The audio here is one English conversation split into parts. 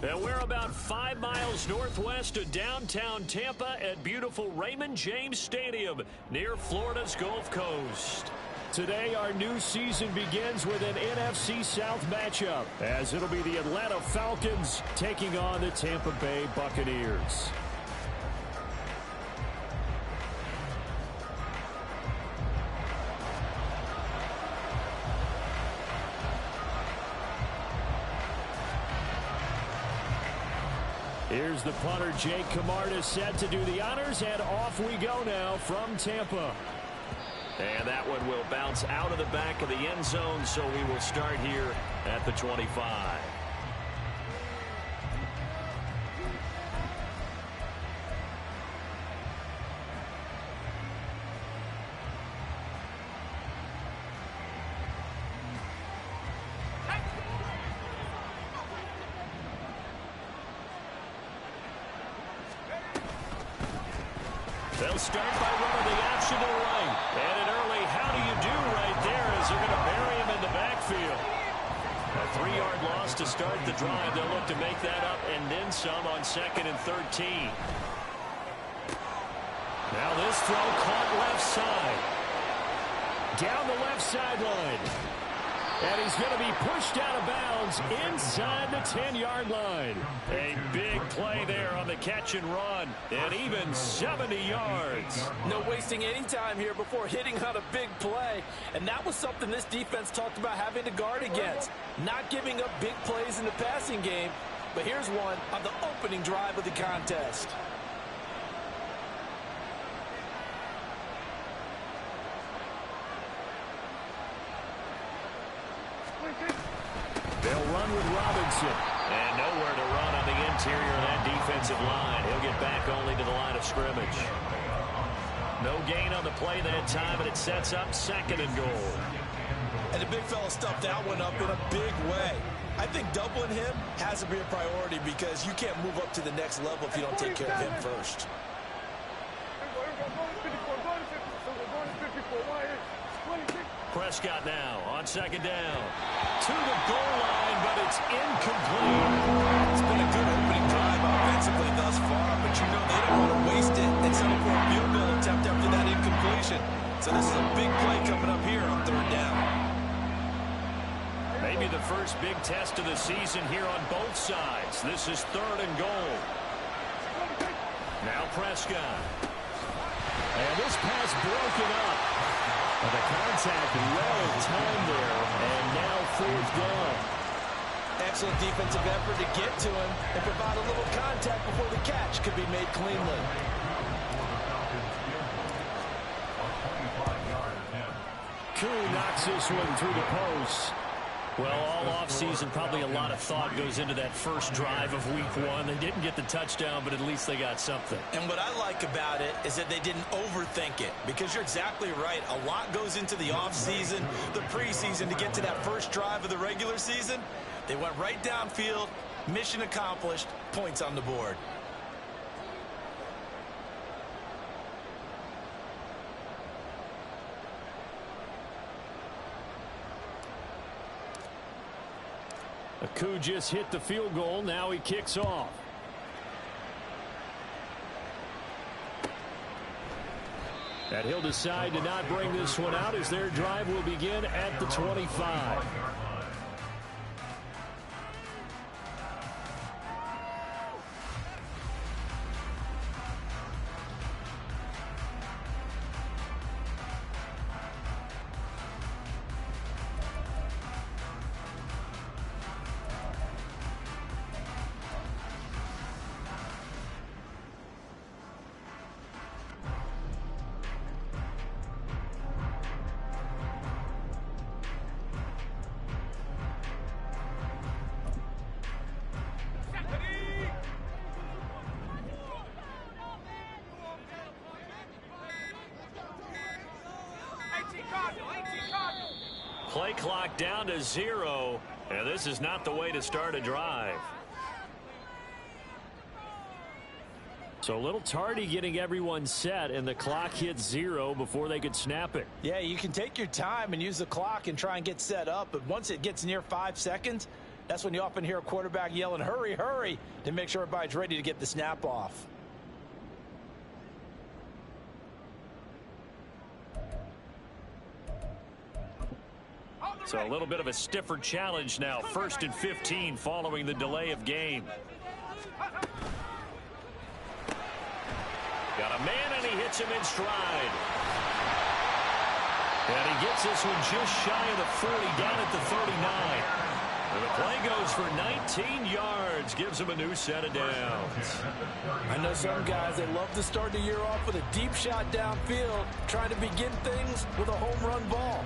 And we're about 5 miles northwest of downtown Tampa at beautiful Raymond James Stadium near Florida's Gulf Coast. Today, our new season begins with an NFC South matchup, as it'll be the Atlanta Falcons taking on the Tampa Bay Buccaneers. Here's the punter, Jake Camarda, set to do the honors, and off we go now from Tampa. And that one will bounce out of the back of the end zone, so we will start here at the 25. They'll start by running the option to the right. And an early how do you do right there as they're going to bury him in the backfield. A 3-yard loss to start the drive. They'll look to make that up and then some on 2nd and 13. Now this throw caught left side. Down the left sideline. And he's going to be pushed out of bounds inside the 10-yard line. A big play there on the catch and run. And even 70 yards. No wasting any time here before hitting on a big play. And that was something this defense talked about having to guard against. Not giving up big plays in the passing game. But here's one on the opening drive of the contest. They'll run with Robinson. And nowhere to run on the interior of that defensive line. He'll get back only to the line of scrimmage. No gain on the play that time, and it sets up 2nd and goal. And the big fella stuffed that one up in a big way. I think doubling him has to be a priority because you can't move up to the next level if you don't take care of him first. Prescott now on 2nd down. To the goal line, but it's incomplete. It's been a good opening drive offensively thus far, but you know they don't want to waste it and settle for a field goal attempt after that incompletion. So this is a big play coming up here on 3rd down. Maybe the first big test of the season here on both sides. This is 3rd and goal. Now Prescott. And this pass broken up. And the contact well timed there, and now 4th down. Excellent defensive effort to get to him and provide a little contact before the catch could be made cleanly. Koo knocks this one through the post. Well, all offseason, probably a lot of thought goes into that first drive of week 1. They didn't get the touchdown, but at least they got something. And what I like about it is that they didn't overthink it, because you're exactly right. A lot goes into the offseason, the preseason to get to that first drive of the regular season. They went right downfield, mission accomplished, points on the board. Koo just hit the field goal. Now he kicks off. And he'll decide to not bring this one out as their drive will begin at the 25. Play clock down to 0, and this is not the way to start a drive. So a little tardy getting everyone set, and the clock hit 0 before they could snap it. Yeah, you can take your time and use the clock and try and get set up, but once it gets near 5 seconds, That's when you often hear a quarterback yelling, hurry, hurry, to make sure everybody's ready to get the snap off. So a little bit of a stiffer challenge now. 1st and 15 following the delay of game. Got a man, and he hits him in stride. And he gets this one just shy of the 40, down at the 39. And the play goes for 19 yards, gives him a new set of downs. I know some guys, they love to start the year off with a deep shot downfield, trying to begin things with a home run ball.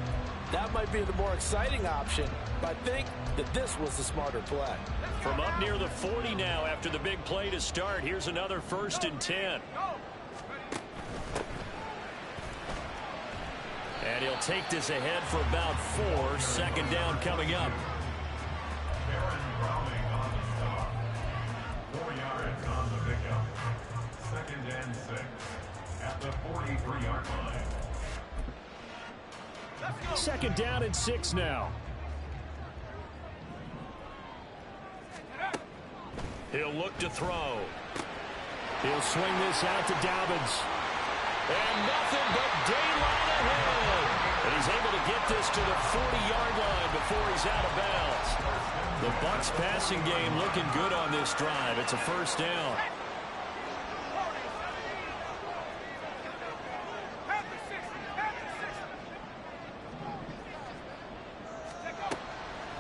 That might be the more exciting option, but I think that this was the smarter play. From up near the 40 now after the big play to start, here's another 1st and 10. And he'll take this ahead for about 4. 2nd down coming up. On the pickup. 2nd and 6 at the 43-yard line. 2nd down and 6 now. He'll look to throw. He'll swing this out to Dobbins. And nothing but daylight ahead. And he's able to get this to the 40-yard line before he's out of bounds. The Bucs passing game looking good on this drive. It's a 1st down.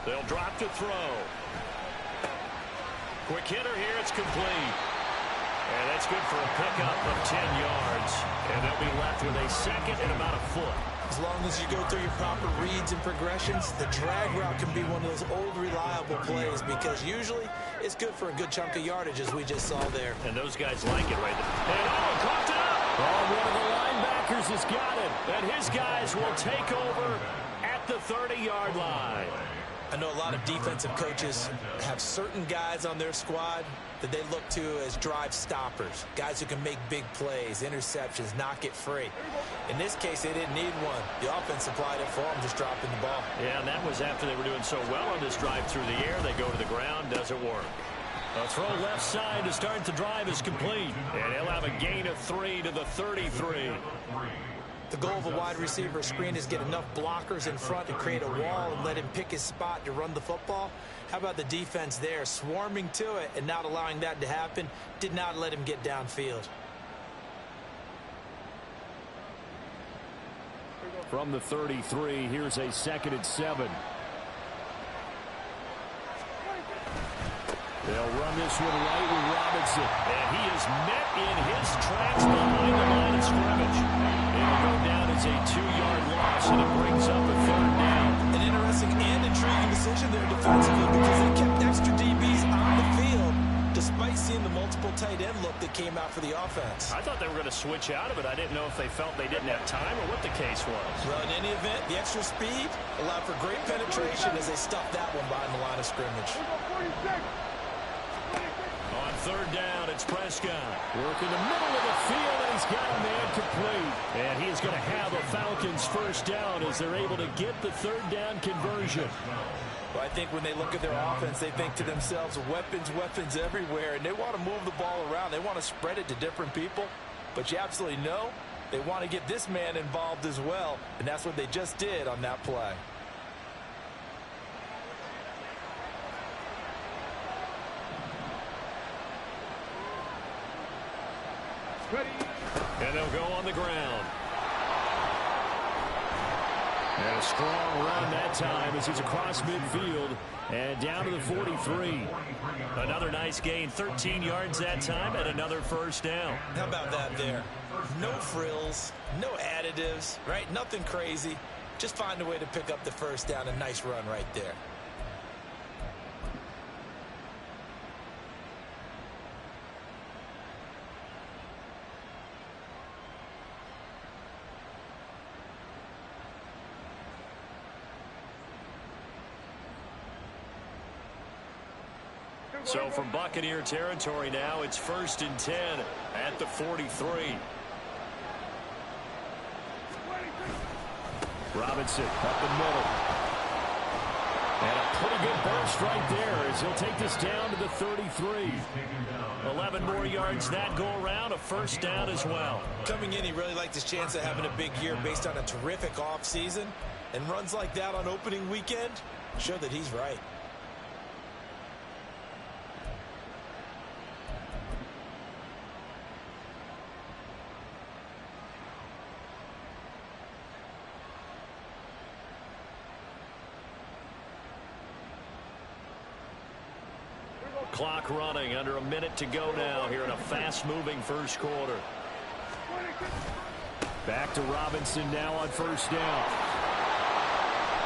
They'll drop to throw. Quick hitter here. It's complete. And that's good for a pickup of 10 yards. And they'll be left with a 2nd and about a foot. As long as you go through your proper reads and progressions, the drag route can be one of those old reliable plays because usually it's good for a good chunk of yardage as we just saw there. And those guys like it right there. And caught it up. Oh, one of the linebackers has got it. And his guys will take over at the 30-yard line. I know a lot of defensive coaches have certain guys on their squad that they look to as drive stoppers, guys who can make big plays, interceptions, knock it free. In this case, they didn't need one. The offense supplied it for them, just dropping the ball. Yeah, and that was after they were doing so well on this drive through the air. They go to the ground, doesn't work. A throw left side to start the drive is complete. And he'll have a gain of 3 to the 33. The goal of a wide receiver screen is get enough blockers in front to create a wall and let him pick his spot to run the football. How about the defense there, swarming to it and not allowing that to happen? Did not let him get downfield. From the 33, here's a 2nd and 7. They'll run this one right with Robinson. And he is met in his tracks behind the line of scrimmage. It'll go down as a 2-yard loss, and it brings up a 3rd down. An interesting and intriguing decision there defensively because they kept extra DBs on the field despite seeing the multiple tight end look that came out for the offense. I thought they were going to switch out of it. I didn't know if they felt they didn't have time or what the case was. Well, in any event, the extra speed allowed for great penetration as they stuffed that one behind the line of scrimmage. On 3rd down, it's Prescott. Working the middle of the field, and he's got a man complete. And he is going to have a Falcons 1st down as they're able to get the 3rd down conversion. Well, I think when they look at their offense, they think to themselves, weapons, weapons everywhere, and they want to move the ball around. They want to spread it to different people, but you absolutely know they want to get this man involved as well, and that's what they just did on that play. And they'll go on the ground. And a strong run that time as he's across midfield and down to the 43. Another nice gain, 13 yards that time, and another 1st down. How about that there? No frills, no additives, right? Nothing crazy. Just find a way to pick up the 1st down. A nice run right there. So from Buccaneer territory now, it's 1st and 10 at the 43. Robinson up the middle. And a pretty good burst right there as he'll take this down to the 33. 11 more yards that go around, a first down as well. Coming in, he really liked his chance of having a big year based on a terrific offseason. And runs like that on opening weekend show that he's right. Clock running, under a minute to go now here in a fast-moving first quarter. Back to Robinson now on first down.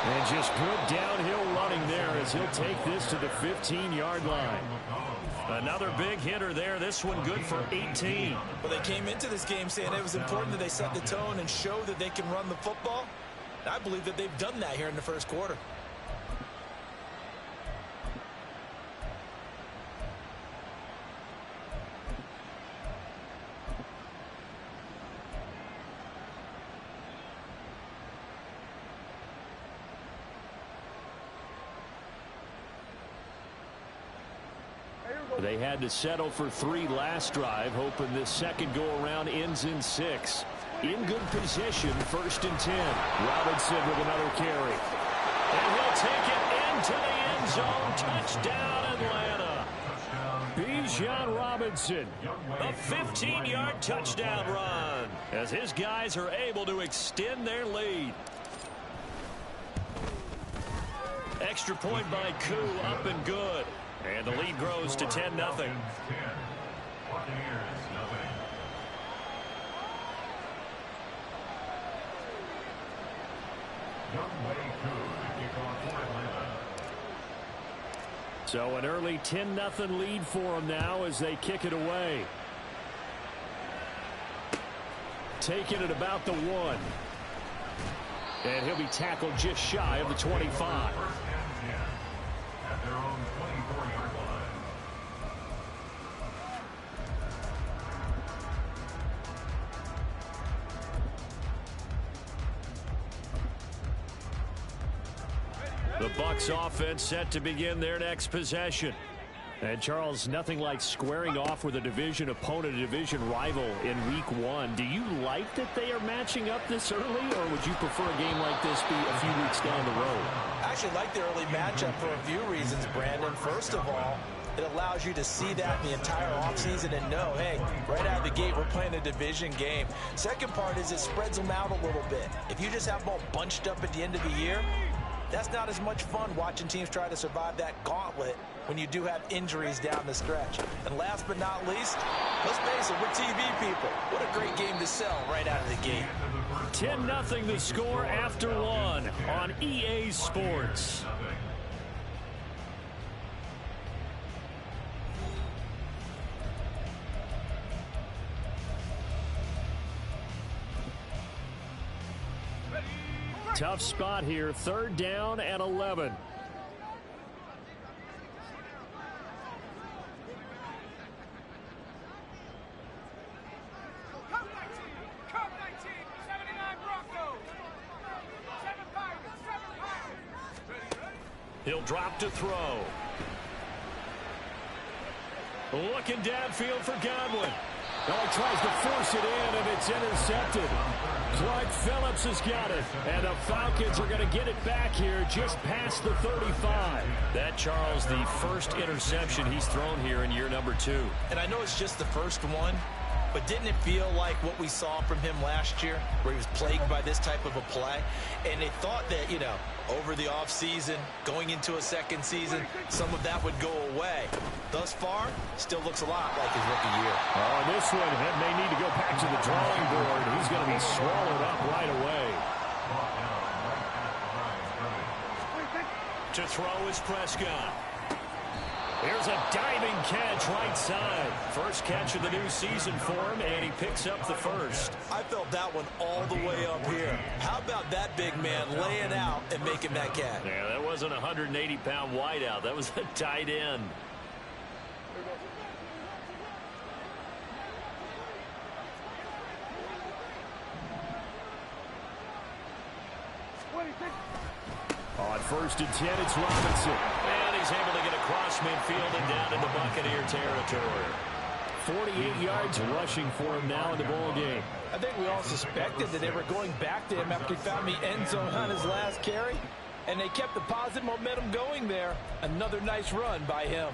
And just good downhill running there as he'll take this to the 15-yard line. Another big hitter there. This one good for 18. Well, they came into this game saying it was important that they set the tone and show that they can run the football. And I believe that they've done that here in the first quarter. They had to settle for 3 last drive, hoping this second go-around ends in 6. In good position, 1st and 10. Robinson with another carry. And he'll take it into the end zone. Touchdown, Atlanta. Bijan Robinson, a 15-yard touchdown run as his guys are able to extend their lead. Extra point by Koo, up and good. And the lead grows to 10-0. So an early 10-0 lead for them now as they kick it away. Taking it about the 1. And he'll be tackled just shy of the 25. At their own 24-yard line. The Bucs offense set to begin their next possession. And Charles, nothing like squaring off with a division opponent, a division rival in week 1. Do you like that they are matching up this early, or would you prefer a game like this be a few weeks down the road? I actually like the early matchup for a few reasons, Brandon. First of all, it allows you to see that in the entire offseason and know, hey, right out of the gate, we're playing a division game. Second part is it spreads them out a little bit. If you just have them all bunched up at the end of the year, that's not as much fun watching teams try to survive that gauntlet when you do have injuries down the stretch. And last but not least, let's face it, we're TV people. What a great game to sell right out of the gate. 10-0 the score after 1 on EA Sports. Tough spot here, 3rd down and 11. He'll drop to throw. Looking downfield for Godwin. Oh, he tries to force it in, and it's intercepted. Clark Phillips has got it. And the Falcons are going to get it back here just past the 35. That, Charles, the first interception he's thrown here in year number 2. And I know it's just the first one, but didn't it feel like what we saw from him last year, where he was plagued by this type of a play? And they thought that, you know, over the offseason, going into a second season, some of that would go away. Thus far, still looks a lot like his rookie year. Oh, and this one may need to go back to the drawing board. He's going to be swallowed up right away. To throw is Prescott. Here's a diving catch right side. First catch of the new season for him, and he picks up the first. I felt that one all the way up here. How about that big man laying out and making that catch? Yeah, that wasn't a 180-pound wideout. That was a tight end. On 1st and 10, it's Robinson. And he's able to get across midfield and down into Buccaneer territory. 48 yards rushing for him now in the ball game. I think we all suspected that they were going back to him after he found the end zone on his last carry. And they kept the positive momentum going there. Another nice run by him.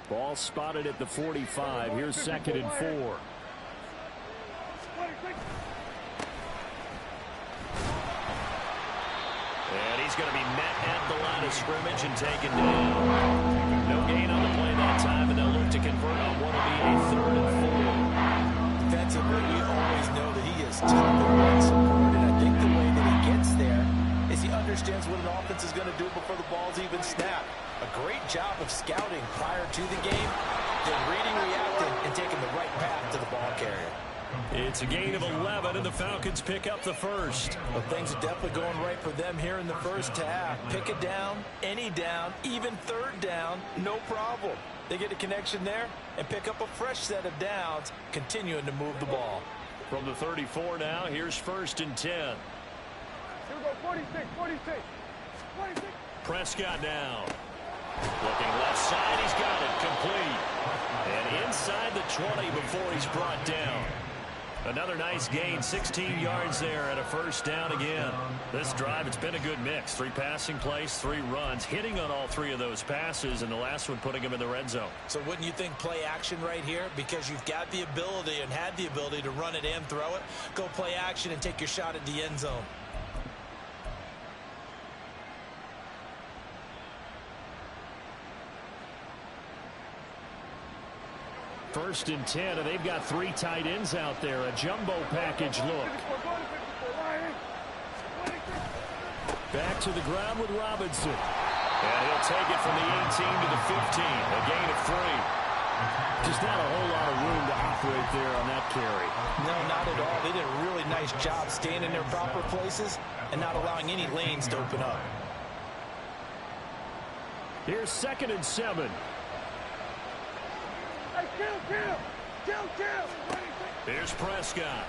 Ball spotted at the 45. Here's 2nd and 4. And he's going to be met at the line of scrimmage and taken down. No gain on the play that time, and they'll look to convert on what will be a 3rd and 4. Defensively, we always know that he is tough and run support, and I think the way that he gets there is he understands what an offense is going to do before the ball's even snapped. A great job of scouting prior to the game, then reading, reacting, and taking the right path to the ball carrier. It's a gain of 11, and the Falcons pick up the first. Well, things are definitely going right for them here in the first half. Pick a down, any down, even 3rd down, no problem. They get a connection there and pick up a fresh set of downs, continuing to move the ball. From the 34 now, here's 1st and 10. Here we go, 46, 46, 46. Prescott now. Looking left side, he's got it, complete. And inside the 20 before he's brought down. Another nice gain, 16 yards there at a 1st down again. This drive, it's been a good mix. 3 passing plays, 3 runs, hitting on all 3 of those passes, and the last one putting him in the red zone. So wouldn't you think play action right here? Because you've got the ability and had the ability to run it and throw it. Go play action and take your shot at the end zone. First and 10, and they've got 3 tight ends out there. A jumbo package look. Back to the ground with Robinson. And he'll take it from the 18 to the 15. A gain of 3. Just not a whole lot of room to operate there on that carry. No, not at all. They did a really nice job staying in their proper places and not allowing any lanes to open up. Here's 2nd and 7. Kill. Here's Prescott.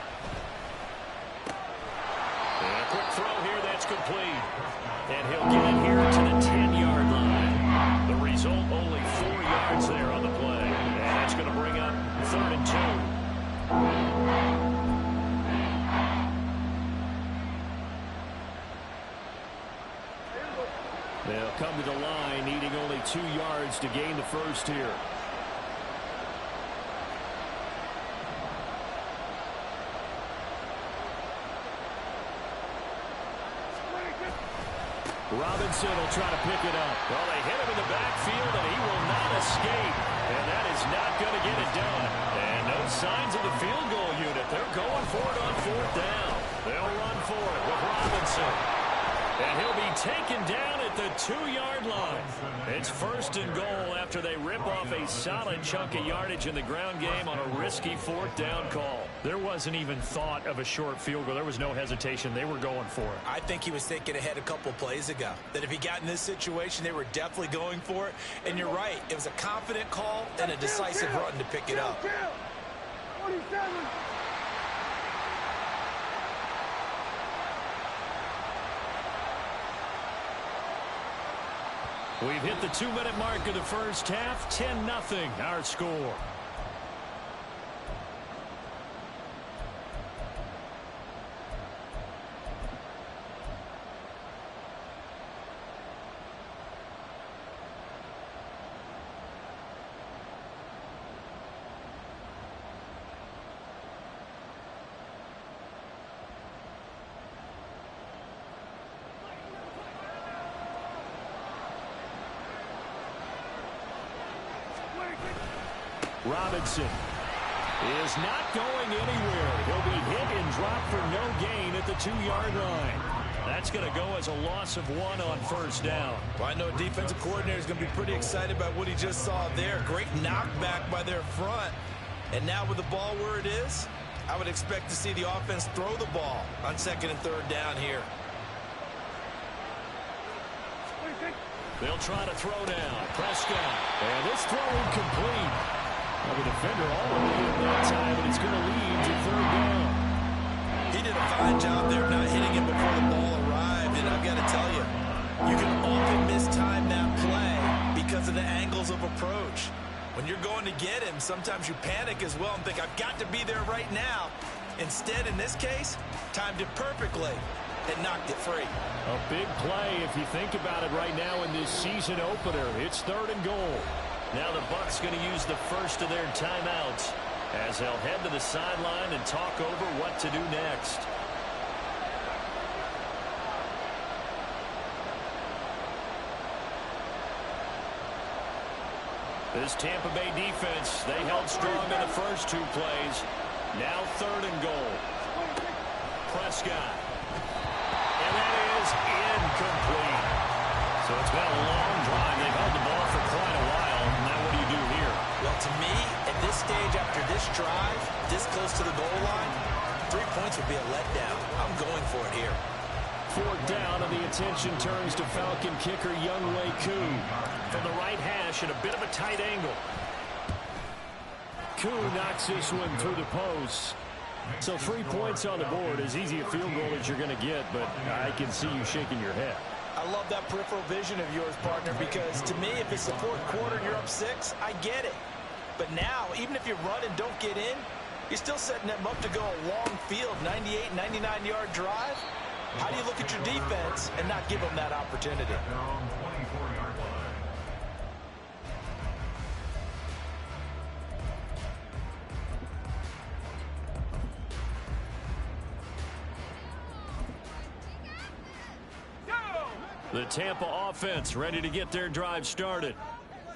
And a quick throw here, that's complete. And he'll get it here to the 10-yard line. The result, only 4 yards there on the play. And that's going to bring up 3rd and 2. They'll come to the line, needing only 2 yards to gain the first here. Robinson will try to pick it up. Well, they hit him in the backfield, and he will not escape. And that is not going to get it done. And no signs of the field goal unit. They're going for it on 4th down. They'll run for it with Robinson. And he'll be taken down at the 2-yard line. It's 1st and goal after they rip off a solid chunk of yardage in the ground game on a risky 4th down call. There wasn't even thought of a short field goal. There was no hesitation. They were going for it. I think he was thinking ahead a couple plays ago. That if he got in this situation, they were definitely going for it. And you're right. It was a confident call and a decisive run to pick it up. 47. We've hit the 2-minute mark of the first half. 10-0 our score. Robinson is not going anywhere. He'll be hit and dropped for no gain at the 2-yard line. That's going to go as a loss of 1 on 1st down. Well, I know defensive coordinator is going to be pretty excited about what he just saw there. Great knockback by their front. And now with the ball where it is, I would expect to see the offense throw the ball on 2nd and 3rd down here. They'll try to throw now. Prescott. And this throw incomplete. Well, the defender all the way in that time, and it's going to lead to 3rd down. He did a fine job there not hitting him before the ball arrived, and I've got to tell you, you can often mistime that play because of the angles of approach. When you're going to get him, sometimes you panic as well and think, I've got to be there right now. Instead, in this case, timed it perfectly and knocked it free. A big play if you think about it right now in this season opener. It's 3rd and goal. Now the Bucs going to use the first of their timeouts as they'll head to the sideline and talk over what to do next. This Tampa Bay defense, they held strong in the first 2 plays. Now 3rd and goal. Prescott. And that is incomplete. So it's been a long drive. They've held the ball for quite a while. Now what do you do here? Well, to me, at this stage after this drive, this close to the goal line, 3 points would be a letdown. I'm going for it here. 4th down, and the attention turns to Falcon kicker Younghoe Koo from the right hash at a bit of a tight angle. Koo knocks this one through the post. So 3 points on the board, as easy a field goal as you're going to get, but I can see you shaking your head. I love that peripheral vision of yours, partner, because to me, if it's the 4th quarter and you're up 6, I get it. But now, even if you run and don't get in, you're still setting them up to go a long field, 98, 99-yard drive. How do you look at your defense and not give them that opportunity? Down 24-yard line. The Tampa offense ready to get their drive started.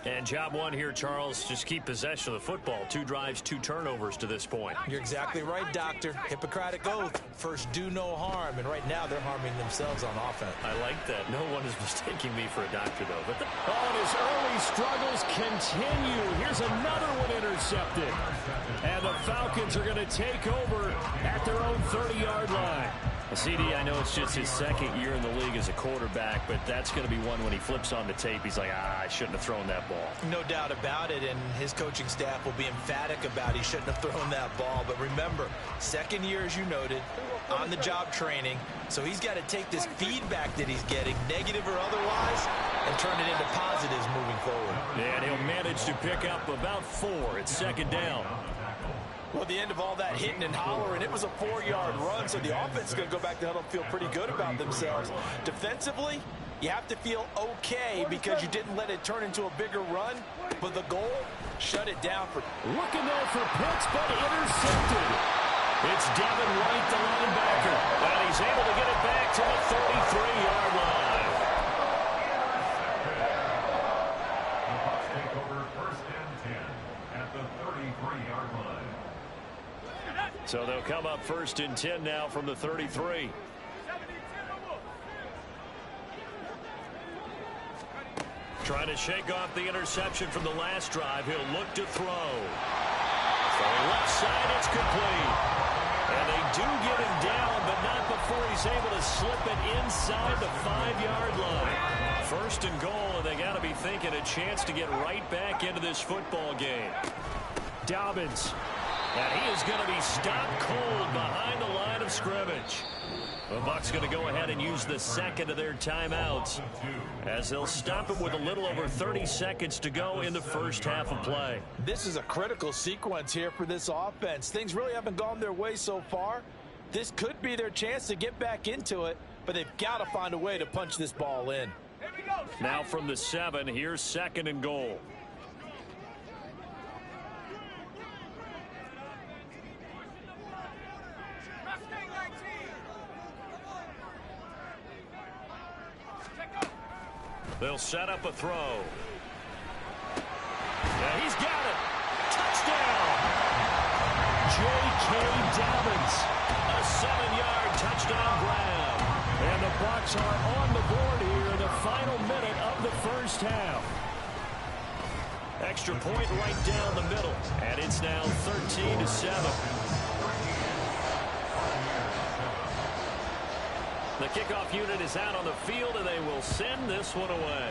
And job 1 here, Charles, just keep possession of the football. 2 drives, 2 turnovers to this point. You're exactly right, Doctor. Hippocratic oath. First, do no harm. And right now, they're harming themselves on offense. I like that. No one is mistaking me for a doctor, though. But and his early struggles continue. Here's another one intercepted. And the Falcons are going to take over at their own 30-yard line. CD, I know it's just his 2nd year in the league as a quarterback, but that's going to be one when he flips on the tape. He's like, I shouldn't have thrown that ball. No doubt about it, and his coaching staff will be emphatic about he shouldn't have thrown that ball. But remember, 2nd year, as you noted, on-the-job training, so he's got to take this feedback that he's getting, negative or otherwise, and turn it into positives moving forward. And he'll manage to pick up about 4. It's 2nd down. Well, the end of all that hitting and hollering, it was a 4-yard run, so the offense is going to go back to huddle and feel pretty good about themselves. Defensively, you have to feel okay because you didn't let it turn into a bigger run, but the goal, shut it down. Looking there for Pitts, but intercepted. It's Devin White, the linebacker, and he's able to get it back to the 33-yard line. The Bucs take over 1st and 10 at the 33-yard line. So they'll come up 1st and 10 now from the 33. Trying to shake off the interception from the last drive. He'll look to throw. For the left side, it's complete. And they do get him down, but not before he's able to slip it inside the 5-yard line. 1st and goal, and they got to be thinking a chance to get right back into this football game. Dobbins. And he is going to be stopped cold behind the line of scrimmage. The Bucs going to go ahead and use the 2nd of their timeouts as they'll stop it with a little over 30 seconds to go in the first half of play. This is a critical sequence here for this offense. Things really haven't gone their way so far. This could be their chance to get back into it, but they've got to find a way to punch this ball in. Now from the 7, here's 2nd and goal. They'll set up a throw. Yeah, he's got it. Touchdown. J.K. Dobbins. A 7-yard touchdown grab. And the Bucs are on the board here in the final minute of the first half. Extra point right down the middle. And it's now 13-7. The kickoff unit is out on the field, and they will send this one away.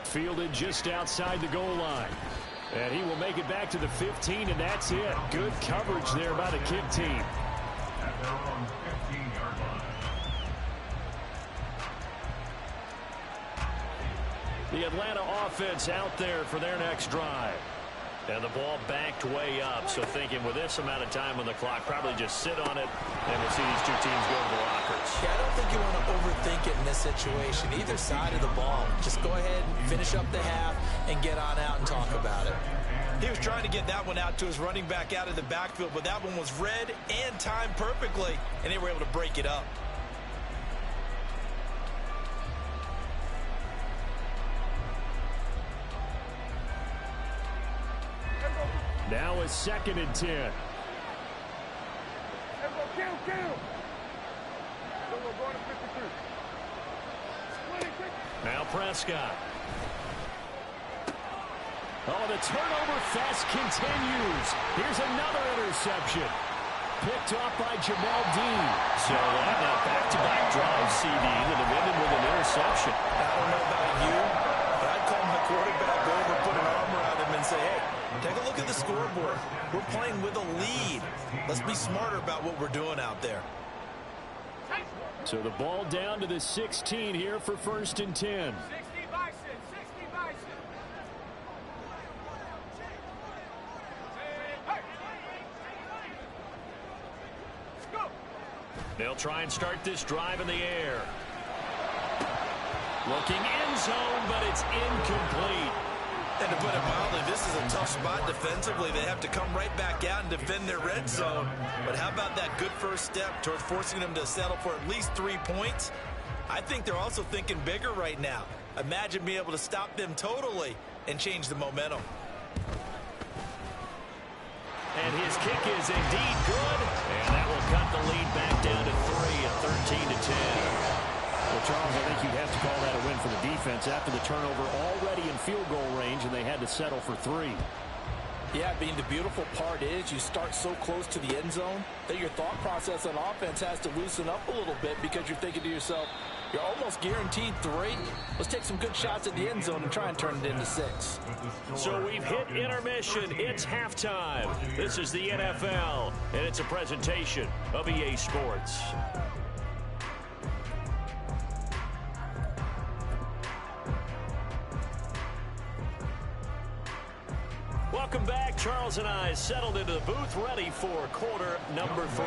Fielded just outside the goal line. And he will make it back to the 15, and that's it. Good coverage there by the kick team. At their own 15-yard line. The Atlanta offense out there for their next drive. And the ball backed way up, so thinking with this amount of time on the clock, probably just sit on it, and we'll see these two teams go to the lockers. Yeah, I don't think you want to overthink it in this situation. Either side of the ball. Just go ahead and finish up the half and get on out and talk about it. He was trying to get that one out to his running back out of the backfield, but that one was read and timed perfectly, and they were able to break it up. Now it's 2nd and 10. Let's go, kill. We're going to 52. Now Prescott. Oh, the turnover fest continues. Here's another interception. Picked off by Jamel Dean. So that back-to-back drive, CD, that have ended with an interception. I don't know about you, but I'd call my quarterback over, put an arm around him, and say, hey, take a look at the scoreboard. We're playing with a lead. Let's be smarter about what we're doing out there. So the ball down to the 16 here for 1st and 10. 60 Bison. Go. They'll try and start this drive in the air. Looking end zone, but it's incomplete. And to put it mildly, this is a tough spot defensively. They have to come right back out and defend their red zone. But how about that good first step towards forcing them to settle for at least 3 points? I think they're also thinking bigger right now. Imagine being able to stop them totally and change the momentum. And his kick is indeed good. And that will cut the lead back down to 3 at 13-10. Well, Charles, I think you'd have to call that a win for the defense after the turnover already in field goal range, and they had to settle for 3. Yeah, Bean, the beautiful part is you start so close to the end zone that your thought process on offense has to loosen up a little bit because you're thinking to yourself, you're almost guaranteed 3. Let's take some good shots at the end zone and try and turn it into 6. So we've hit intermission. It's halftime. This is the NFL, and it's a presentation of EA Sports. Welcome back. Charles and I settled into the booth ready for quarter number 3.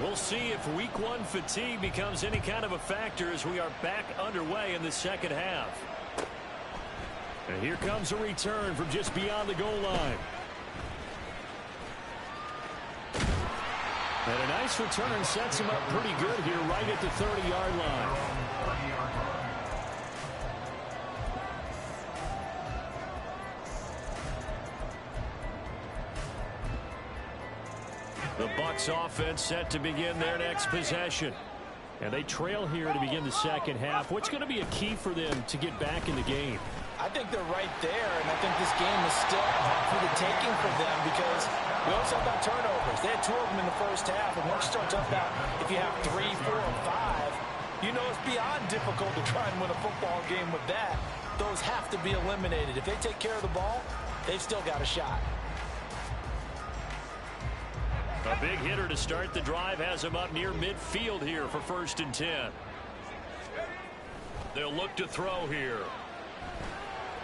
We'll see if week 1 fatigue becomes any kind of a factor as we are back underway in the second half. And here comes a return from just beyond the goal line. And a nice return sets him up pretty good here right at the 30-yard line. The Bucs offense set to begin their next possession. And they trail here to begin the second half. What's going to be a key for them to get back in the game? I think they're right there, and I think this game is still for the taking for them because we also talk about turnovers. They had 2 of them in the first half, and once you start talking about if you have 3, 4, and 5, you know it's beyond difficult to try and win a football game with that. Those have to be eliminated. If they take care of the ball, they've still got a shot. A big hitter to start the drive has him up near midfield here for 1st and 10. They'll look to throw here.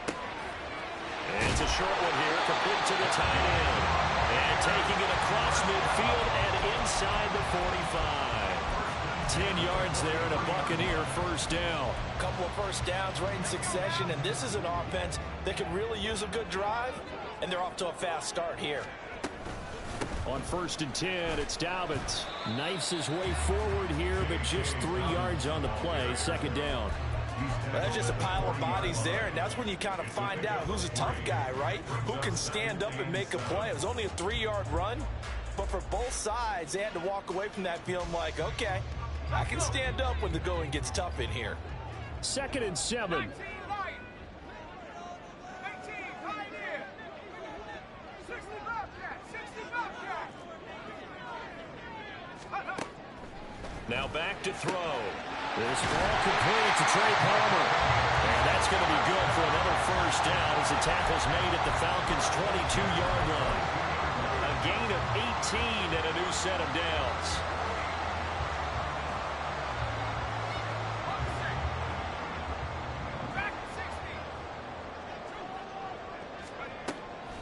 And it's a short one here, complete to the tight end. And taking it across midfield and inside the 45. 10 yards there and a Buccaneer first down. A couple of first downs right in succession, and this is an offense that could really use a good drive, and they're off to a fast start here. On 1st and 10, it's Dobbins. Knifes his way forward here, but just 3 yards on the play. Second down. Well, that's just a pile of bodies there, and that's when you kind of find out who's a tough guy, right? Who can stand up and make a play. It was only a 3-yard run, but for both sides, they had to walk away from that feeling like, okay, I can stand up when the going gets tough in here. 2nd and 7. 19 light. 18 right here. 60 Bobcat. 60 Bobcat. Now back to throw. This ball complete to Trey Palmer. And that's going to be good for another first down as the tackle's made at the Falcons' 22-yard line. A gain of 18 and a new set of downs.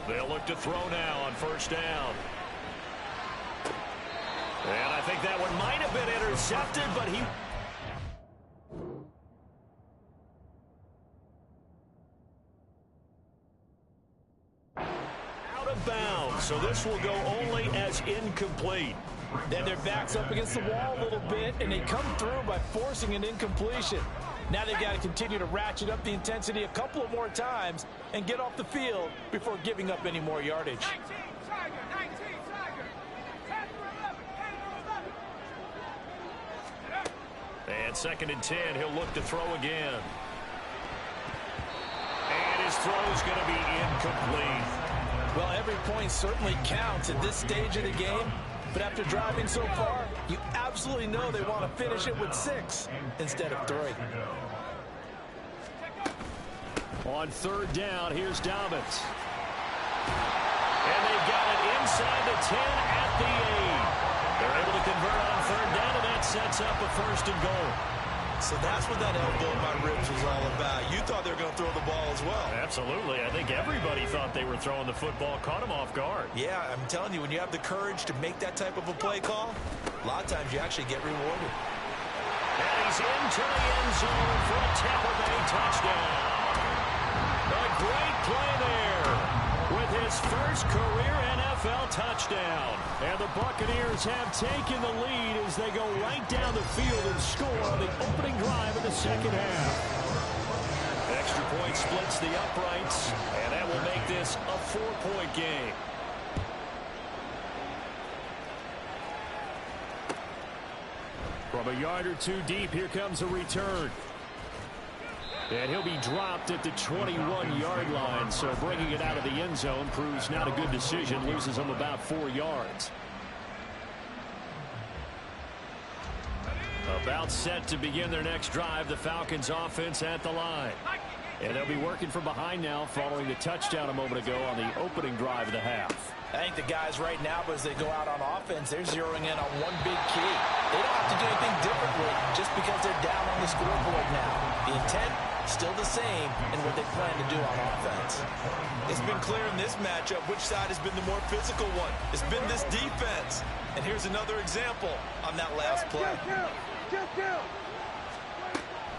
They'll look to throw now on first down. And I think that one might have been intercepted, but he... out of bounds, so this will go only as incomplete. Then their back's up against the wall a little bit, and they come through by forcing an incompletion. Now they've got to continue to ratchet up the intensity a couple of more times and get off the field before giving up any more yardage. 19, Tiger, 19, Tiger. 10 for 11, 10 for 11. And 2nd and 10, he'll look to throw again. And his throw's going to be incomplete. Well, every point certainly counts at this stage of the game. But after driving so far, you absolutely know they want to finish it with 6 instead of 3. On 3rd down, here's Dobbins. And they've got it inside the 10 at the 8. They're able to convert on 3rd down, and that sets up a 1st and goal. So that's what that elbow in my ribs was all about. You thought they were going to throw the ball as well. Absolutely. I think everybody thought they were throwing the football, caught him off guard. Yeah, I'm telling you, when you have the courage to make that type of a play call, a lot of times you actually get rewarded. And he's into the end zone for a Tampa Bay touchdown. A great play there with his first career NFL touchdown. And the Buccaneers have taken the lead as they go right down the field and score on the opening drive of the 2nd half. Extra point splits the uprights, and that will make this a 4-point game. From a yard or two deep, here comes a return. And he'll be dropped at the 21-yard line, so bringing it out of the end zone proves not a good decision, loses him about 4 yards. About set to begin their next drive, the Falcons offense at the line. And they'll be working from behind now following the touchdown a moment ago on the opening drive of the half. I think the guys right now, as they go out on offense, they're zeroing in on one big key. They don't have to do anything differently just because they're down on the scoreboard now. The intent, still the same in what they plan to do on offense. It's been clear in this matchup which side has been the more physical one. It's been this defense. And here's another example on that last play. Kill.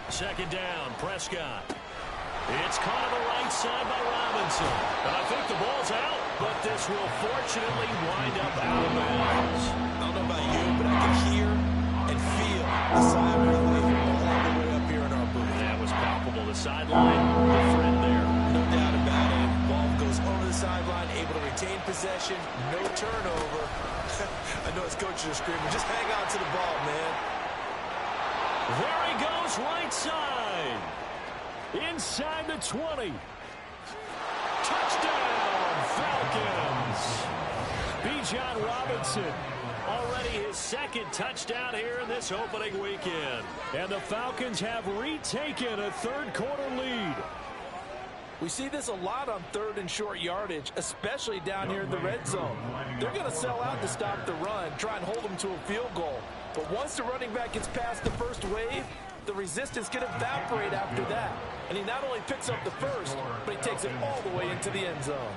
2nd down, Prescott. It's caught on the right side by Robinson. And I think the ball's out, but this will fortunately wind up out of bounds. I don't know about you, but I can hear and feel the sigh of relief all the way up here in our booth. That was palpable. The sideline, the friend there. No doubt about it. Ball goes over the sideline, able to retain possession, no turnover. I know his coaches are screaming, just hang on to the ball, man. There he goes, right side. Inside the 20. Touchdown, Falcons. Bijan Robinson, already his 2nd touchdown here in this opening weekend. And the Falcons have retaken a 3rd quarter lead. We see this a lot on 3rd and short yardage, especially down here in the red zone. They're going to sell out to stop the run, try and hold them to a field goal. But once the running back gets past the first wave, the resistance can evaporate after that. And he not only picks up the first, but he takes it all the way into the end zone.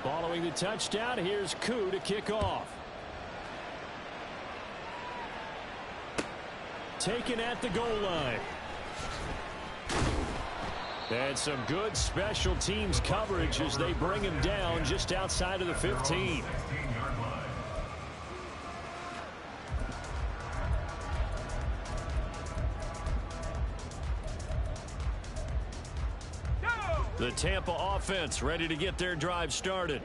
Following the touchdown, here's Koo to kick off. Taken at the goal line. And some good special teams coverage as they bring him down just outside of the 15. The Tampa offense ready to get their drive started.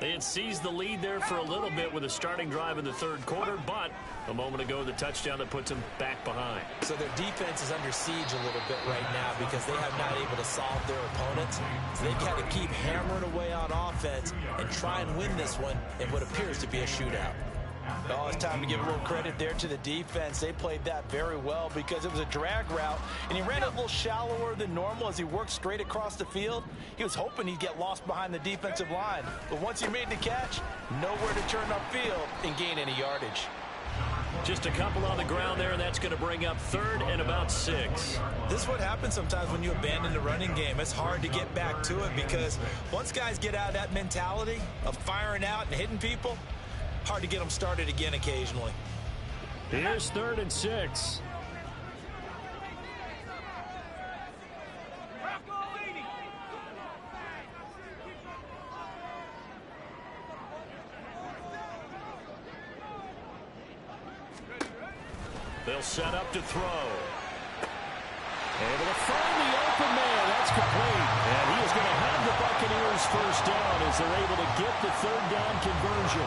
They had seized the lead there for a little bit with a starting drive in the 3rd quarter, but a moment ago the touchdown that puts them back behind. So their defense is under siege a little bit right now because they have not able to solve their opponents. So they've got to keep hammering away on offense and try and win this one in what appears to be a shootout. Oh, it's time to give a little credit there to the defense. They played that very well because it was a drag route, and he ran a little shallower than normal as he worked straight across the field. He was hoping he'd get lost behind the defensive line, but once he made the catch, nowhere to turn upfield and gain any yardage. Just a couple on the ground there, and that's going to bring up 3rd and about 6. This is what happens sometimes when you abandon the running game. It's hard to get back to it because once guys get out of that mentality of firing out and hitting people, hard to get them started again occasionally. Here's 3rd and 6. They'll set up to throw. Able to find the open man. That's complete. And he is going to have the Buccaneers first down as they're able to get the 3rd down conversion.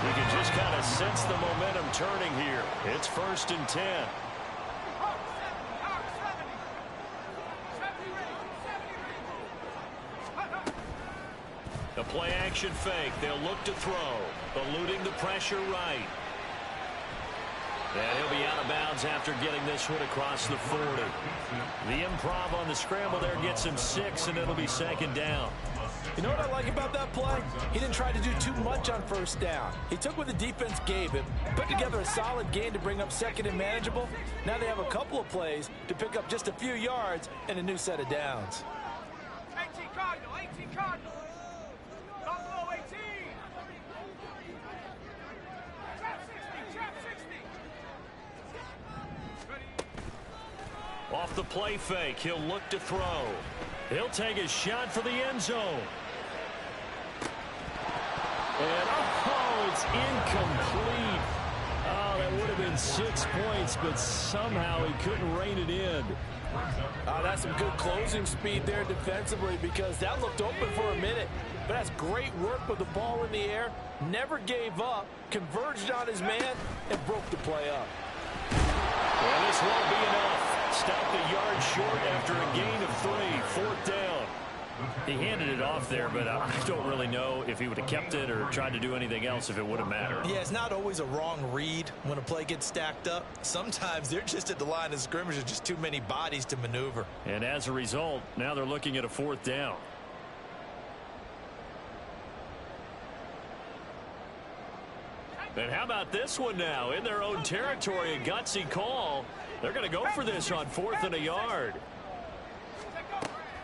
You can just kind of sense the momentum turning here. It's 1st and 10. The play action fake. They'll look to throw. Eluding the pressure right. And he'll be out of bounds after getting this one across the 40. The improv on the scramble there gets him 6, and it'll be 2nd down. You know what I like about that play? He didn't try to do too much on 1st down. He took what the defense gave him, put together a solid gain to bring up 2nd and manageable. Now they have a couple of plays to pick up just a few yards and a new set of downs. 18 Cardinal, 18 Cardinal. Buffalo 18. Trap 60, trap 60. Off the play fake, he'll look to throw. He'll take a shot for the end zone. And oh, it's incomplete. Oh, that would have been 6 points, but somehow he couldn't rein it in. That's some good closing speed there defensively because that looked open for a minute. But that's great work with the ball in the air. Never gave up, converged on his man, and broke the play up. Well, this won't be enough. Stopped a yard short after a gain of 3. 4th down. He handed it off there, but I don't really know if he would have kept it or tried to do anything else if it would have mattered. Yeah, it's not always a wrong read when a play gets stacked up. Sometimes they're just at the line of scrimmage with just too many bodies to maneuver. And as a result, now they're looking at a 4th down. And how about this one now? In their own territory, a gutsy call. They're going to go for this on 4th and a yard.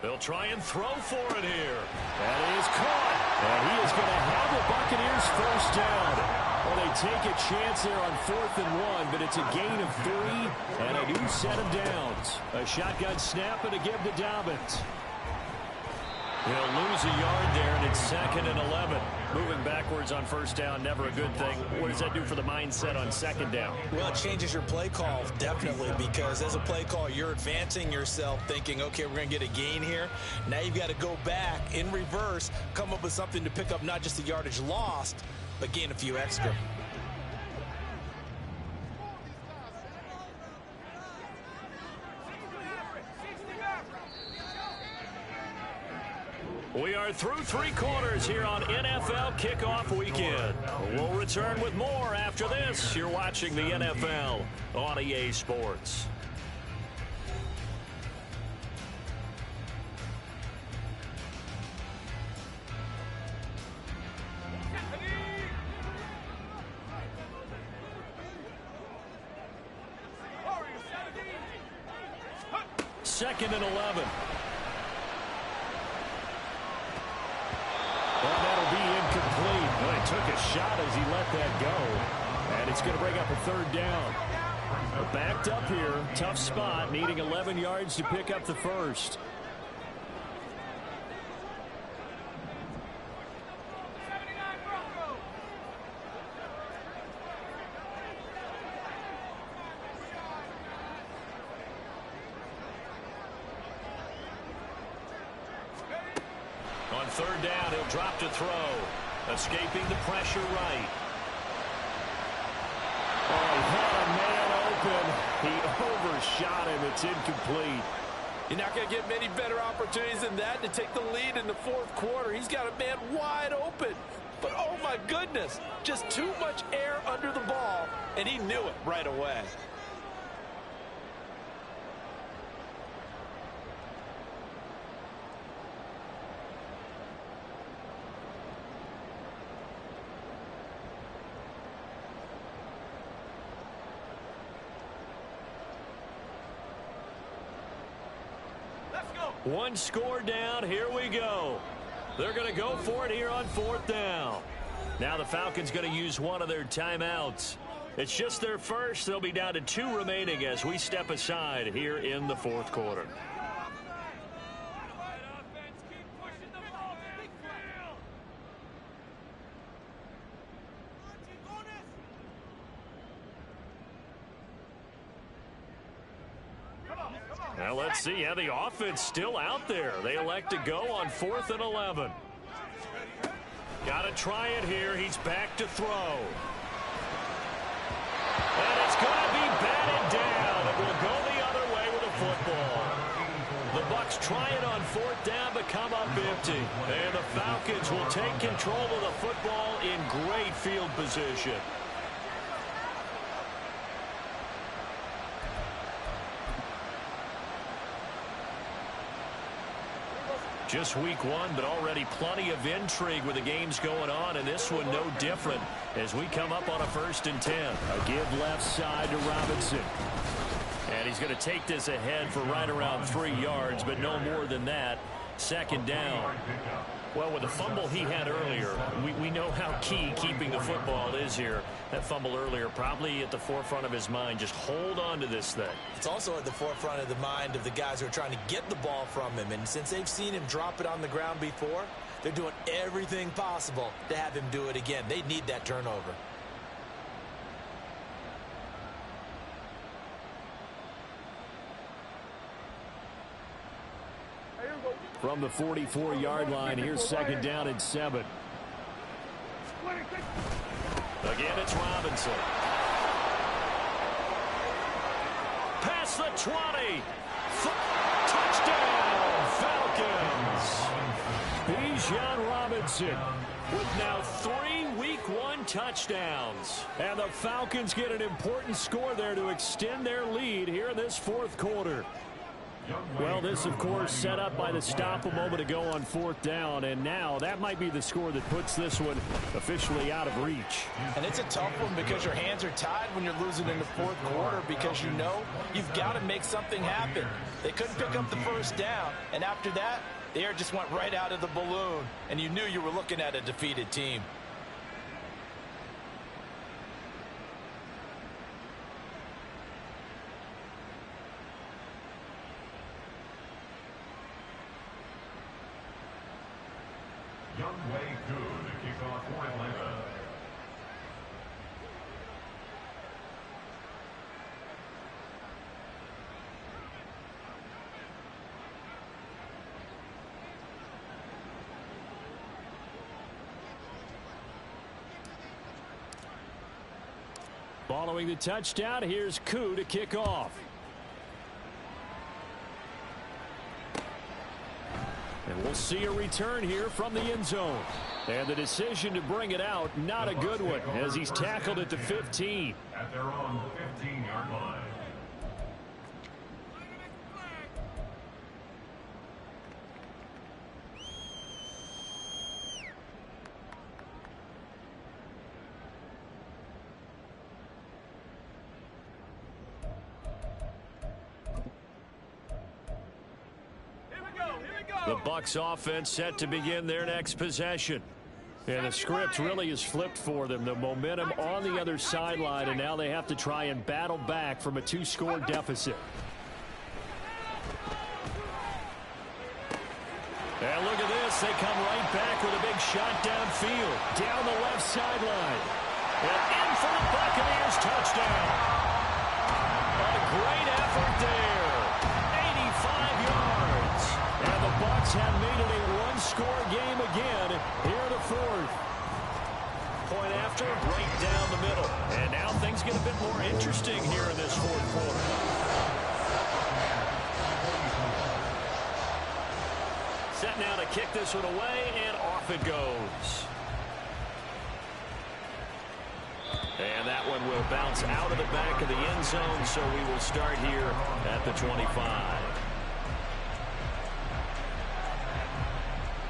They'll try and throw for it here. That is caught. And he is going to have the Buccaneers first down. Well, they take a chance there on 4th and 1, but it's a gain of 3 and a new set of downs. A shotgun snap and a give to Dobbins. He'll lose a yard there, and it's 2nd and 11. Moving backwards on 1st down, never a good thing. What does that do for the mindset on 2nd down? Well, it changes your play call, definitely, because as a play call, you're advancing yourself thinking, okay, we're going to get a gain here. Now you've got to go back in reverse, come up with something to pick up not just the yardage lost, but gain a few extra. We are through 3 quarters here on NFL Kickoff Weekend. We'll return with more after this. You're watching the NFL on EA Sports. Second and 11. Well, that'll be incomplete. Well, he took a shot as he let that go. And it's going to bring up a 3rd down. We're backed up here. Tough spot, needing 11 yards to pick up the first. On 3rd down, he'll drop to throw. Escaping the pressure right. Oh, he had a man open. He overshot him. It's incomplete. You're not going to get many better opportunities than that to take the lead in the 4th quarter. He's got a man wide open. but oh my goodness, just too much air under the ball, and he knew it right away. One score down. Here we go. They're going to go for it here on 4th down. Now the Falcons going to use one of their timeouts. It's just their first. They'll be down to 2 remaining as we step aside here in the 4th quarter. Now let's see how the offense still out there. They elect to go on 4th and 11. Got to try it here. He's back to throw. And it's going to be batted down. It will go the other way with the football. The Bucs try it on 4th down, but come up empty. And the Falcons will take control of the football in great field position. Just week 1, but already plenty of intrigue with the games going on, and this one no different as we come up on a 1st and 10. A give left side to Robinson. And he's going to take this ahead for right around 3 yards, but no more than that. 2nd down. Well, with the fumble he had earlier, we know how key keeping the football is here. That fumble earlier probably at the forefront of his mind. Just hold on to this thing. It's also at the forefront of the mind of the guys who are trying to get the ball from him. And since they've seen him drop it on the ground before, they're doing everything possible to have him do it again. They need that turnover. From the 44-yard line, here's 2nd down and 7. Again, it's Robinson. Past the 20. Touchdown, Falcons. Bijan Robinson with now 3 Week 1 touchdowns. And the Falcons get an important score there to extend their lead here in this 4th quarter. Well, this, of course, set up by the stop a moment ago on 4th down, and now that might be the score that puts this one officially out of reach. And it's a tough one because your hands are tied when you're losing in the 4th quarter because you know you've got to make something happen. They couldn't pick up the 1st down, and after that, the air just went right out of the balloon, and you knew you were looking at a defeated team. Following the touchdown, here's Koo to kick off. And we'll see a return here from the end zone. And the decision to bring it out, not a good one, as he's tackled at the 15. At their own 15-yard line. The Bucs offense set to begin their next possession. And the script really is flipped for them. The momentum on the other sideline, and now they have to try and battle back from a 2-score deficit. And look at this. They come right back with a big shot downfield. Down the left sideline. And in for the Buccaneers touchdown. A great effort there. 85 yards. And the Bucs have made it a 1-score game again here in the 4th. Point after, right down the middle. And now things get a bit more interesting here in this 4th quarter. Set now to kick this one away, and off it goes. And that one will bounce out of the back of the end zone, so we will start here at the 25.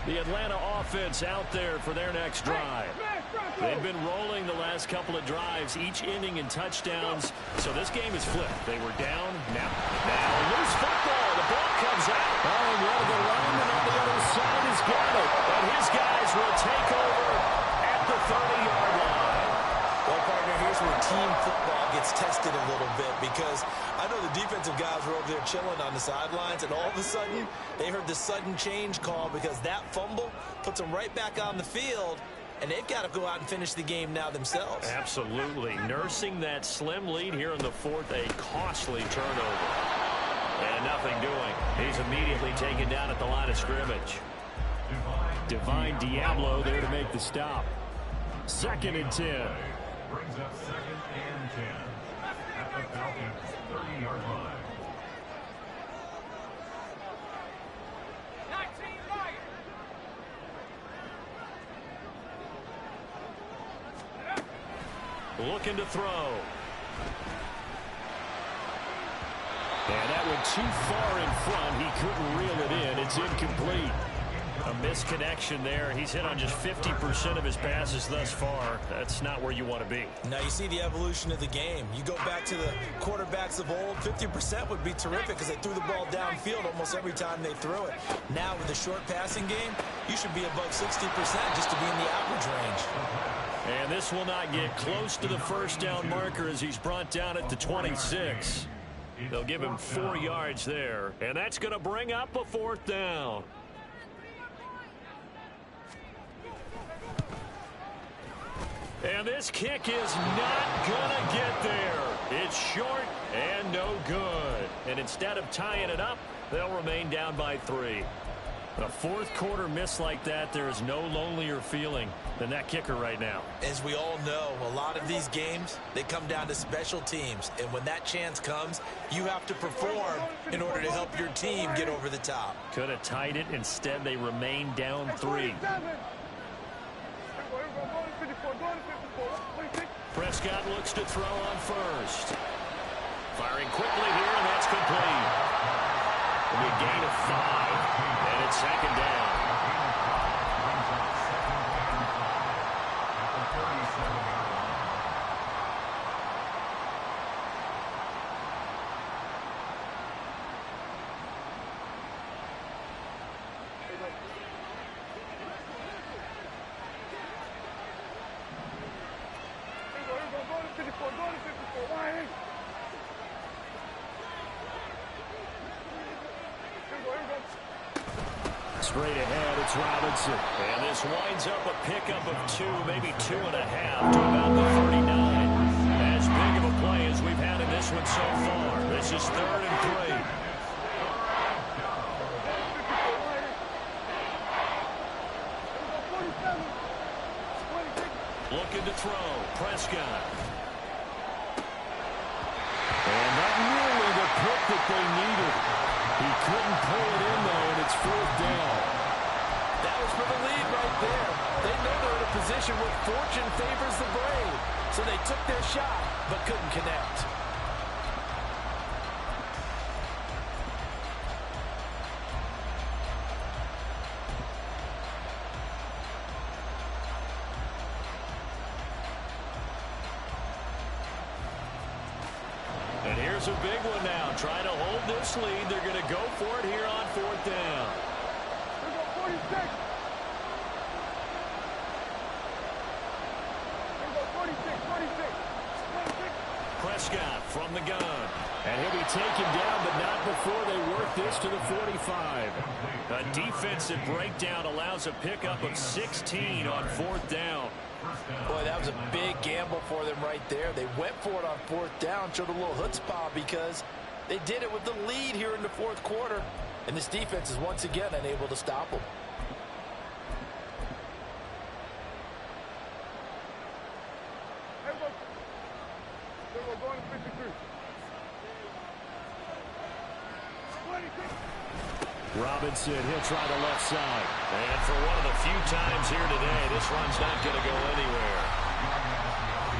The Atlanta offense out there for their next drive. They've been rolling the last couple of drives, each inning in touchdowns. So this game is flipped. They were down. Now loose football. The ball comes out. Oh, and one of the linemen on the other side has got it. And his guys will take over at the 30-yard line. Well, partner, here's where team football gets tested a little bit, because I know the defensive guys were over there chilling on the sidelines, and all of a sudden they heard the sudden change call because that fumble puts them right back on the field, and they've got to go out and finish the game now themselves. Absolutely. Nursing that slim lead here in the fourth, a costly turnover. And nothing doing. He's immediately taken down at the line of scrimmage. Divine Diablo there to make the stop. 2nd and 10. Brings up 2nd and 10 at the Falcons' 30-yard line. Looking to throw. And that went too far in front. He couldn't reel it in. It's incomplete. A misconnection there. He's hit on just 50% of his passes thus far. That's not where you want to be. Now you see the evolution of the game. You go back to the quarterbacks of old, 50% would be terrific because they threw the ball downfield almost every time they threw it. Now with the short passing game, you should be above 60% just to be in the average range. And this will not get close to the first down marker as he's brought down at the 26. They'll give him 4 yards there. And that's going to bring up a 4th down. And this kick is not going to get there. It's short and no good. And instead of tying it up, they'll remain down by 3. A fourth quarter miss like that, there is no lonelier feeling than that kicker right now. As we all know, a lot of these games, they come down to special teams. And when that chance comes, you have to perform in order to help your team get over the top. Could have tied it. Instead, they remain down 3. Prescott looks to throw on first. Firing quickly here, and that's complete. It'll be a gain of 5, and it's 2nd down. Straight ahead, it's Robinson. And this winds up a pickup of 2, maybe 2.5 to about the 39. As big of a play as we've had in this one so far. This is 3rd and 3. Looking to throw. Prescott. And not nearly the pick that they needed. He couldn't pull it in, though, and it's 4th down. That was for the lead right there. They know they're in a position where fortune favors the brave. So they took their shot, but couldn't connect. And here's a big one now. Trying to hold this lead. They're going to go for it here on 4th down. 46. Prescott from the gun. And he'll be taken down, but not before they work this to the 45. A defensive breakdown allows a pickup of 16 on 4th down. Boy, that was a big gamble for them right there. They went for it on 4th down, showed a little chutzpah because they did it with the lead here in the 4th quarter. And this defense is once again unable to stop them. Robinson, he'll try the left side. And for one of the few times here today, this run's not going to go anywhere.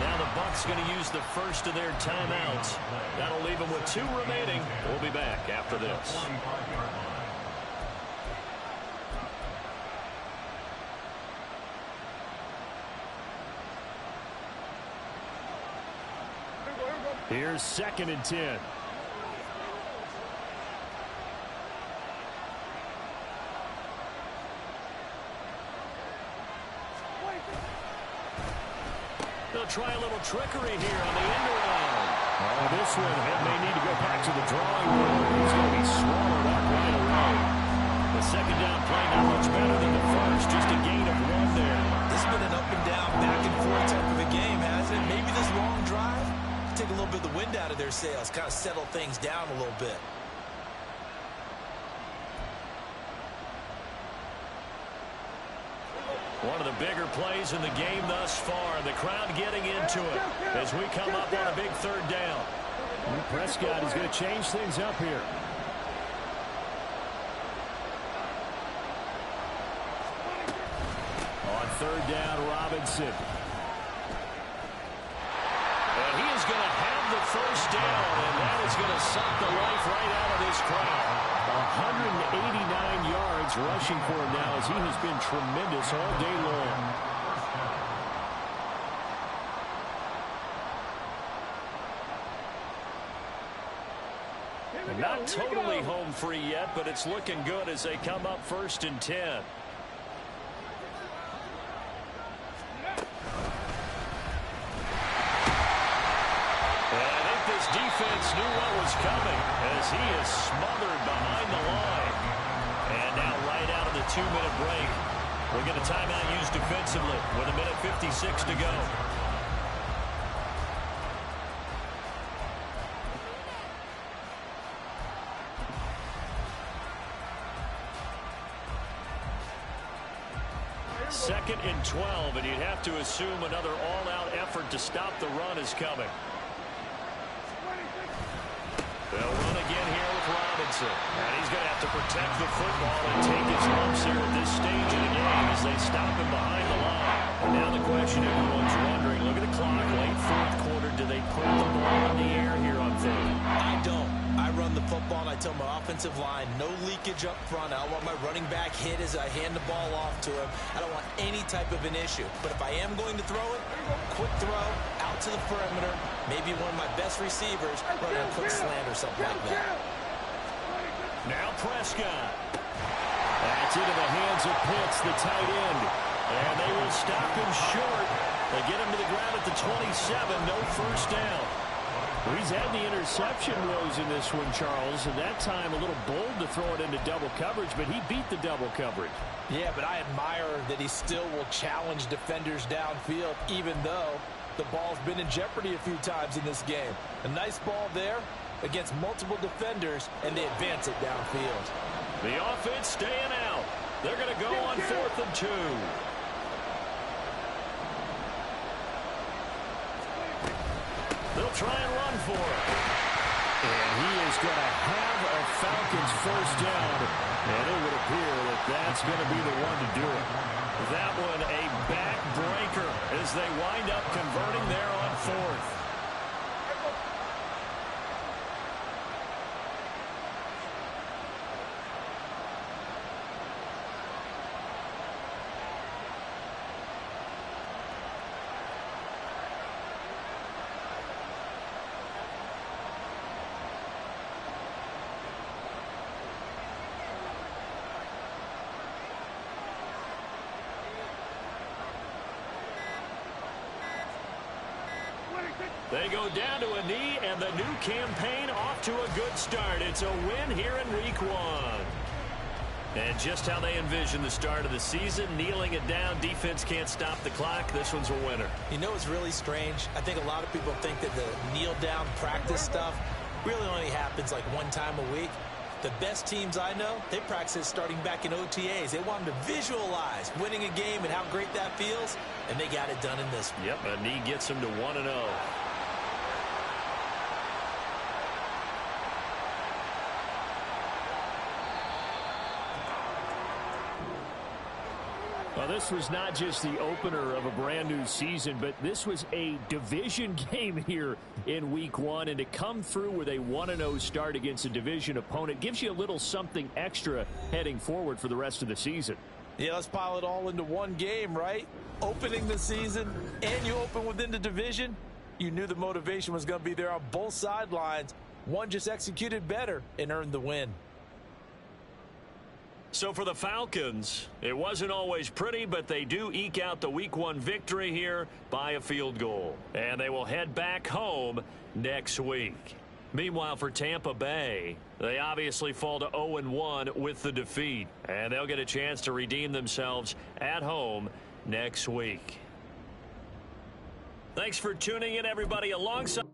Now the Bucs going to use the first of their timeouts. That'll leave them with 2 remaining. We'll be back after this. Here's 2nd and 10. They'll try a little trickery here on the end around. Oh, this one may need to go back to the drawing board. He's going to be swallowed up right away. The 2nd down play not much better than the first, just a gain of 1 there. This has been an up and down, back and forth type of a game, hasn't it? Maybe this long drive take a little bit of the wind out of their sails, kind of settle things down a little bit. One of the bigger plays in the game thus far. The crowd getting into it as we come up on a big 3rd down. And Prescott is going to change things up here. On 3rd down, Robinson. And he is going to have the first down, and that is going to suck the life right out of this crowd. 189 yards rushing for him now as he has been tremendous all day long. Not totally home free yet, but it's looking good as they come up 1st and 10. Defense knew what was coming as he is smothered behind the line. And now right out of the 2-minute break, we'll get a timeout used defensively with 1:56 to go. Second and 12, and you'd have to assume another all-out effort to stop the run is coming. They'll run again here with Robinson. And he's going to have to protect the football and take his lumps here at this stage of the game as they stop him behind the line. And now the question everyone's wondering, look at the clock, late 4th quarter, do they put the ball in the air here on 3rd? I don't. I run the football and I tell my offensive line, no leakage up front. I don't want my running back hit as I hand the ball off to him. I don't want any type of an issue. But if I am going to throw it, quick throw, out to the perimeter, maybe one of my best receivers running a quick slant or something like that. Now Prescott. That's into the hands of Pitts, the tight end. And they will stop him short. They get him to the ground at the 27, no first down. Well, he's had the interception woes in this one, Charles, and that time a little bold to throw it into double coverage, but he beat the double coverage. Yeah, but I admire that he still will challenge defenders downfield, even though the ball's been in jeopardy a few times in this game. A nice ball there against multiple defenders, and they advance it downfield. The offense staying out. They're going to go on 4th and 2. They'll try and run for it. And he is going to have a Falcons first down. And it would appear that that's going to be the one to do it. That one a backbreaker as they wind up converting there on 4th. They go down to a knee, and the new campaign off to a good start. It's a win here in Week 1. And just how they envision the start of the season, kneeling it down, defense can't stop the clock. This one's a winner. You know what's really strange? I think a lot of people think that the kneel-down practice stuff really only happens like one time a week. The best teams I know, they practice it starting back in OTAs. They want them to visualize winning a game and how great that feels, and they got it done in this one. Yep, a knee gets them to 1-0. Well, this was not just the opener of a brand new season, but this was a division game here in week 1. And to come through with a 1-0 start against a division opponent gives you a little something extra heading forward for the rest of the season. Yeah, let's pile it all into one game, right? Opening the season, and you open within the division. You knew the motivation was going to be there on both sidelines. One just executed better and earned the win. So for the Falcons, it wasn't always pretty, but they do eke out the week 1 victory here by a field goal. And they will head back home next week. Meanwhile, for Tampa Bay, they obviously fall to 0-1 with the defeat. And they'll get a chance to redeem themselves at home next week. Thanks for tuning in, everybody, alongside